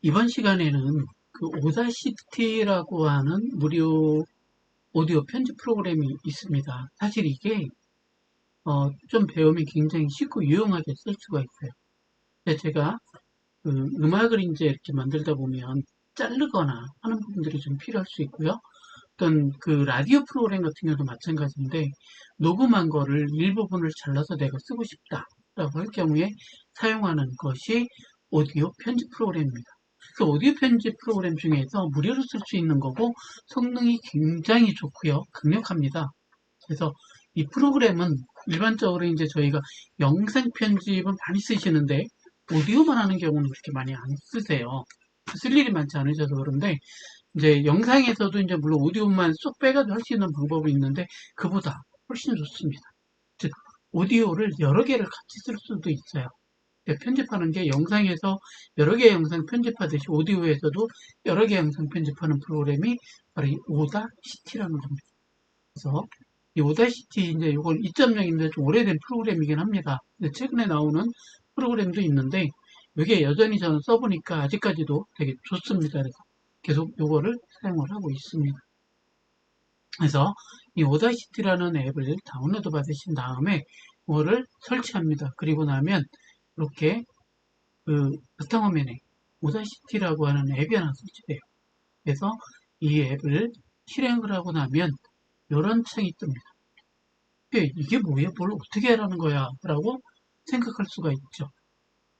이번 시간에는 그 오다시티라고 하는 무료 오디오 편집 프로그램이 있습니다. 사실 이게 좀 배우면 굉장히 쉽고 유용하게 쓸 수가 있어요. 근데 제가 그 음악을 이제 이렇게 만들다 보면 자르거나 하는 부분들이 좀 필요할 수 있고요. 어떤 그 라디오 프로그램 같은 경우도 마찬가지인데 녹음한 거를 일부분을 잘라서 내가 쓰고 싶다라고 할 경우에 사용하는 것이 오디오 편집 프로그램입니다. 그래서 오디오 편집 프로그램 중에서 무료로 쓸 수 있는 거고 성능이 굉장히 좋고요. 강력합니다. 그래서 이 프로그램은 일반적으로 이제 저희가 영상 편집은 많이 쓰시는데 오디오만 하는 경우는 그렇게 많이 안 쓰세요. 쓸 일이 많지 않으셔서 그런데 이제 영상에서도 이제 물론 오디오만 쏙 빼가지고 할 수 있는 방법이 있는데 그보다 훨씬 좋습니다. 즉 오디오를 여러 개를 같이 쓸 수도 있어요. 편집하는 게 영상에서 여러 개의 영상 편집하듯이 오디오에서도 여러 개의 영상 편집하는 프로그램이 바로 이 오다시티라는 겁니다. 그래서 이 오다시티 이제 이건 2.0인데 좀 오래된 프로그램이긴 합니다. 근데 최근에 나오는 프로그램도 있는데 이게 여전히 저는 써보니까 아직까지도 되게 좋습니다. 그래서 계속 이거를 사용을 하고 있습니다. 그래서 이 오다시티라는 앱을 다운로드 받으신 다음에 이거를 설치합니다. 그리고 나면 이렇게 그 바탕화면에 오다시티라고 하는 앱이 하나 설치돼요. 그래서 이 앱을 실행을 하고 나면 이런 창이 뜹니다. 이게 뭐야? 뭘 어떻게 하라는 거야? 라고 생각할 수가 있죠.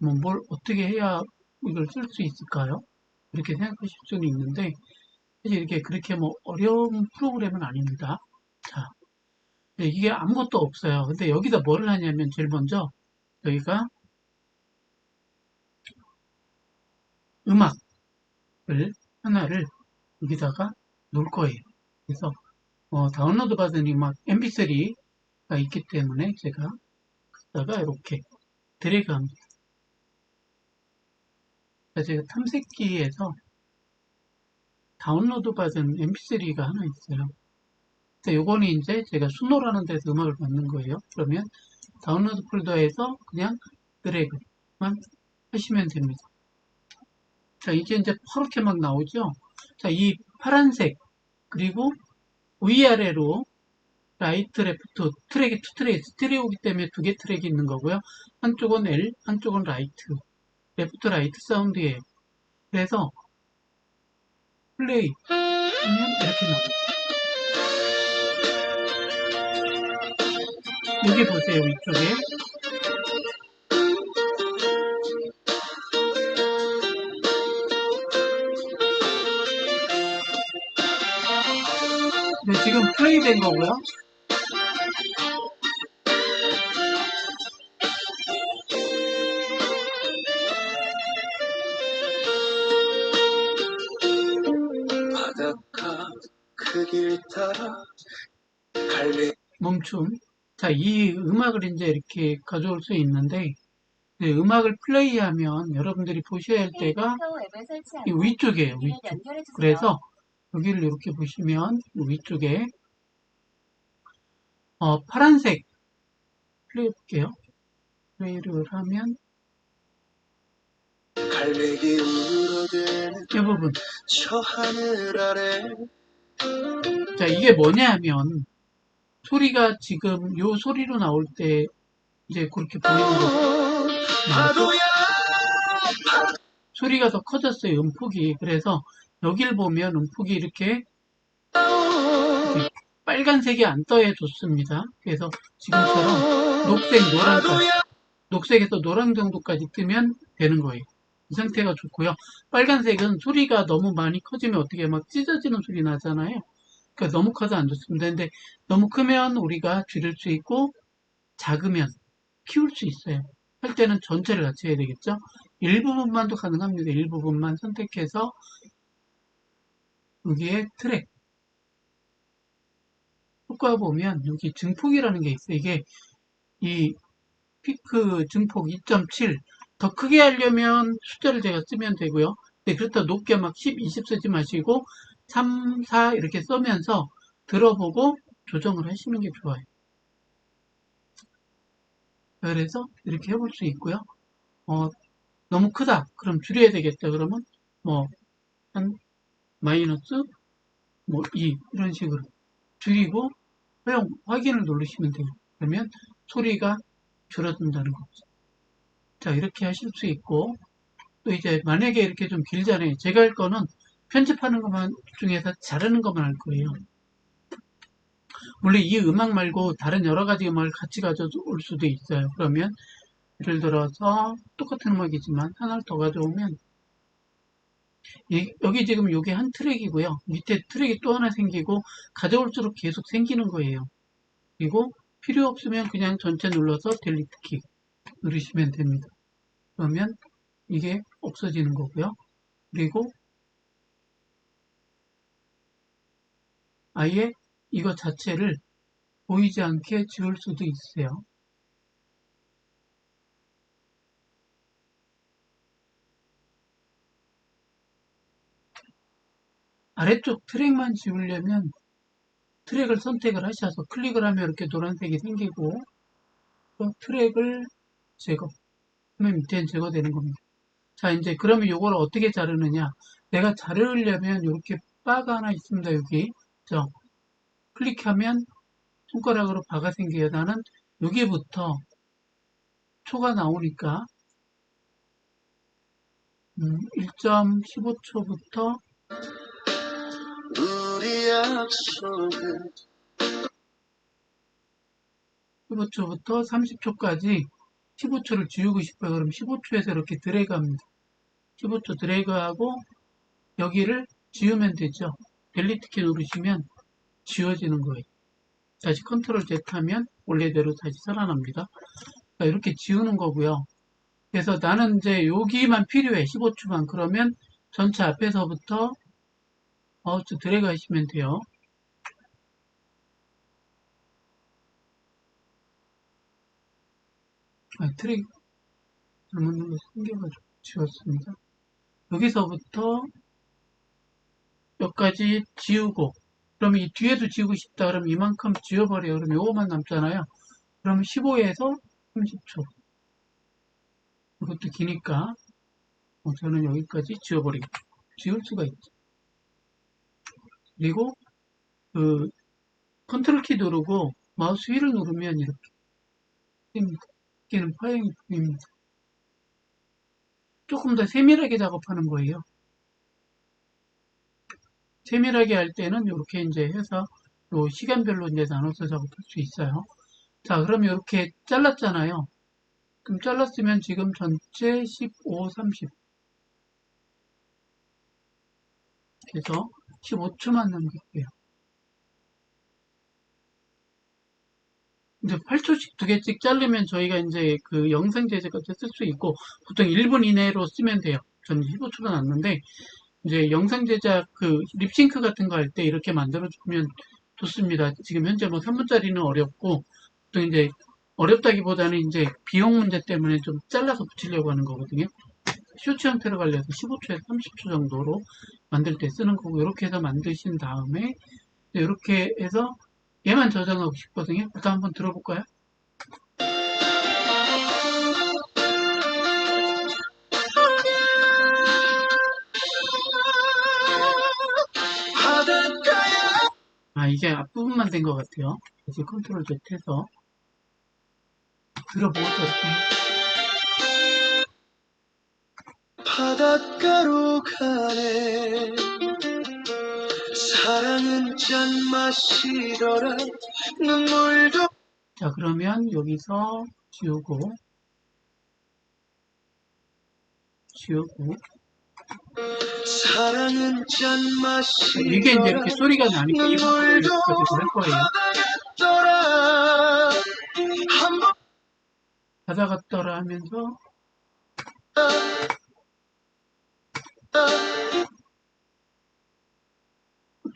뭐 뭘 어떻게 해야 이걸 쓸 수 있을까요? 이렇게 생각하실 수는 있는데 사실 이렇게 그렇게 뭐 어려운 프로그램은 아닙니다. 자, 이게 아무것도 없어요. 근데 여기다 뭐를 하냐면 제일 먼저 여기가 음악을 하나를 여기다가 놓을 거예요. 그래서 다운로드 받은 음악 mp3가 있기 때문에 제가 갖다가 이렇게 드래그합니다. 제가 탐색기에서 다운로드 받은 mp3가 하나 있어요. 요거는 이제 제가 수노라는 데서 음악을 받는 거예요. 그러면 다운로드 폴더에서 그냥 드래그만 하시면 됩니다. 자, 이게 이제 퍼렇게 막 나오죠? 자, 이 파란색, 그리고 위아래로 라이트, 레프트, 트랙이 투 트랙, 스테레오기 때문에 두 개 트랙이 있는 거고요. 한쪽은 L, 한쪽은 라이트. 레프트, 라이트 사운드예요. 그래서 플레이 하면 이렇게 나옵니다. 여기 보세요, 이쪽에. 네, 지금 플레이 된 거고요. 바닷가 그 길 따라 갈래 멈춤. 자, 이 음악을 이제 이렇게 가져올 수 있는데 음악을 플레이하면 여러분들이 보셔야 할 때가 이 위쪽이에요. 위쪽. 그래서 여기를 이렇게 보시면 위쪽에 파란색 플레이 해볼게요. 플레이를 하면 갈매기 울어대는 이 부분. 저 하늘 아래. 자, 이게 뭐냐 하면 소리가 지금 요 소리로 나올 때 이제 그렇게 보이는 거 나왔죠? 소리가 더 커졌어요. 음폭이. 그래서 여길 보면 음폭이 이렇게 빨간색이 안 떠야 좋습니다. 그래서 지금처럼 녹색, 노란까지 녹색에서 노란 정도까지 뜨면 되는 거예요. 이 상태가 좋고요. 빨간색은 소리가 너무 많이 커지면 어떻게 막 찢어지는 소리 나잖아요. 그러니까 너무 커서 안 좋습니다. 근데 너무 크면 우리가 줄일 수 있고 작으면 키울 수 있어요. 할 때는 전체를 같이 해야 되겠죠. 일부분만도 가능합니다. 일부분만 선택해서 여기에 트랙 효과 보면 여기 증폭이라는 게 있어요. 이게 이 피크 증폭 2.7 더 크게 하려면 숫자를 제가 쓰면 되고요. 네, 그렇다 높게 막 10, 20 쓰지 마시고 3, 4 이렇게 써면서 들어보고 조정을 하시는 게 좋아요. 그래서 이렇게 해볼 수 있고요. 너무 크다. 그럼 줄여야 되겠다. 그러면 뭐, 한 마이너스 뭐 2 이런 식으로 줄이고 허용 확인을 누르시면 돼요. 그러면 소리가 줄어든다는 거죠. 자, 이렇게 하실 수 있고 또 이제 만약에 이렇게 좀 길잖아요. 제가 할 거는 편집하는 것만 중에서 자르는 것만 할 거예요. 물론 이 음악 말고 다른 여러 가지 음악을 같이 가져올 수도 있어요. 그러면 예를 들어서 똑같은 음악이지만 하나를 더 가져오면 여기 지금 이게 한 트랙이고요. 밑에 트랙이 또 하나 생기고 가져올수록 계속 생기는 거예요. 그리고 필요 없으면 그냥 전체 눌러서 델리트 키 누르시면 됩니다. 그러면 이게 없어지는 거고요. 그리고 아예 이거 자체를 보이지 않게 지울 수도 있어요. 아래쪽 트랙만 지우려면 트랙을 선택을 하셔서 클릭을 하면 이렇게 노란색이 생기고 또 트랙을 제거 하면 밑에는 제거되는 겁니다. 자, 이제 그러면 이걸 어떻게 자르느냐? 내가 자르려면 이렇게 바가 하나 있습니다. 여기. 저 클릭하면 손가락으로 바가 생겨요. 나는 여기부터 초가 나오니까 1.15초부터 우리 약속은 15초부터 30초까지 15초를 지우고 싶어요. 그럼 15초에서 이렇게 드래그합니다. 15초 드래그하고 여기를 지우면 되죠. 델리트 키 누르시면 지워지는 거예요. 다시 컨트롤 Z 하면 원래대로 다시 살아납니다. 이렇게 지우는 거고요. 그래서 나는 이제 여기만 필요해. 15초만. 그러면 전체 앞에서부터 마우스 드래그 하시면 돼요. 트랙 잘못 눌러서 생겨가지고 지웠습니다. 여기서부터 여기까지 지우고 그러면 이 뒤에도 지우고 싶다 그러면 이만큼 지워버려요. 그럼 요거만 남잖아요. 그럼 15에서 30초 이것도 기니까 저는 여기까지 지워버리고 지울 수가 있죠. 그리고 그 컨트롤 키 누르고 마우스 휠을 누르면 이렇게 뜹니다. 이게는 파형이 보입니다. 조금 더 세밀하게 작업하는 거예요. 세밀하게 할 때는 이렇게 이제 해서 요 시간별로 이제 나눠서 작업할 수 있어요. 자, 그러면 이렇게 잘랐잖아요. 그럼 잘랐으면 지금 전체 15, 30 해서 15초만 남길게요. 이제 8초씩 두 개씩 자르면 저희가 이제 그 영상 제작 같은 쓸 수 있고 보통 1분 이내로 쓰면 돼요. 저는 15초가 났는데 이제 영상 제작 그 립싱크 같은 거 할 때 이렇게 만들어주면 좋습니다. 지금 현재 뭐 3분짜리는 어렵고 또 이제 어렵다기보다는 이제 비용 문제 때문에 좀 잘라서 붙이려고 하는 거거든요. 쇼츠 형태로 관리해서 15초에서 30초 정도로 만들 때 쓰는 거고 이렇게 해서 만드신 다음에 이렇게 해서 얘만 저장하고 싶거든요. 일단 한번 들어볼까요? 이게 앞부분만 된 것 같아요. 다시 컨트롤 Z 해서 들어보죠. 바닷가로 가네 사랑은 짠 맛이더라 눈물도 자, 그러면 여기서 지우고 사랑은 짠 맛이 이게 이제 이렇게 소리가 나니까 이 부분을 여기까지도 할 거예요. 바다 같더라 하면서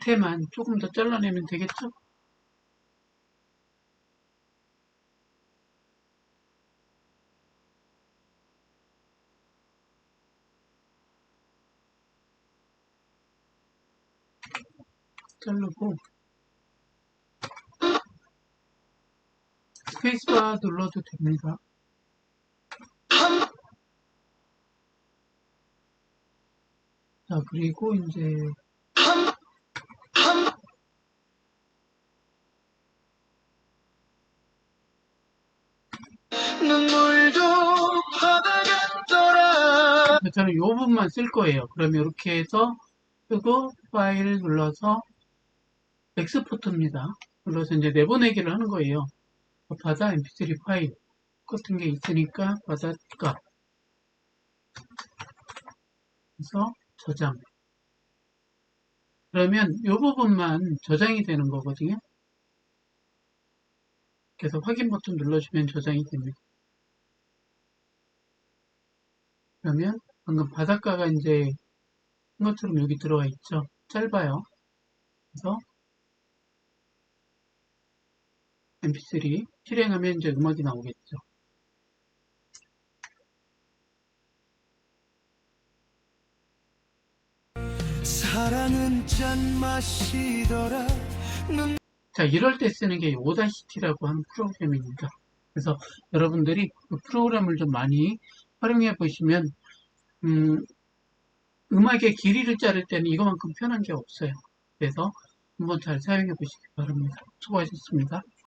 끝에만 조금 더 잘라내면 되겠죠? 자르고 스페이스바 눌러도 됩니다. 자, 그리고 이제 눈물도 바다같더라. 저는 요 부분만 쓸 거예요. 그러면 이렇게 해서 쓰고 파일 눌러서 엑스포트입니다. 눌러서 이제 내보내기를 하는 거예요. 바다 mp3 파일 같은 게 있으니까 바닷가 그래서 저장. 그러면 이 부분만 저장이 되는 거거든요. 그래서 확인 버튼 눌러주면 저장이 됩니다. 그러면 방금 바닷가가 이제 한 것처럼 여기 들어가 있죠. 짧아요. 그래서 mp3 실행하면 이제 음악이 나오겠죠. 사랑은 짠 맛이더라. 자, 이럴 때 쓰는 게 오다시티라고 하는 프로그램입니다. 그래서 여러분들이 그 프로그램을 좀 많이 활용해 보시면 음악의 길이를 자를 때는 이거만큼 편한 게 없어요. 그래서 한번 잘 사용해 보시기 바랍니다. 수고하셨습니다.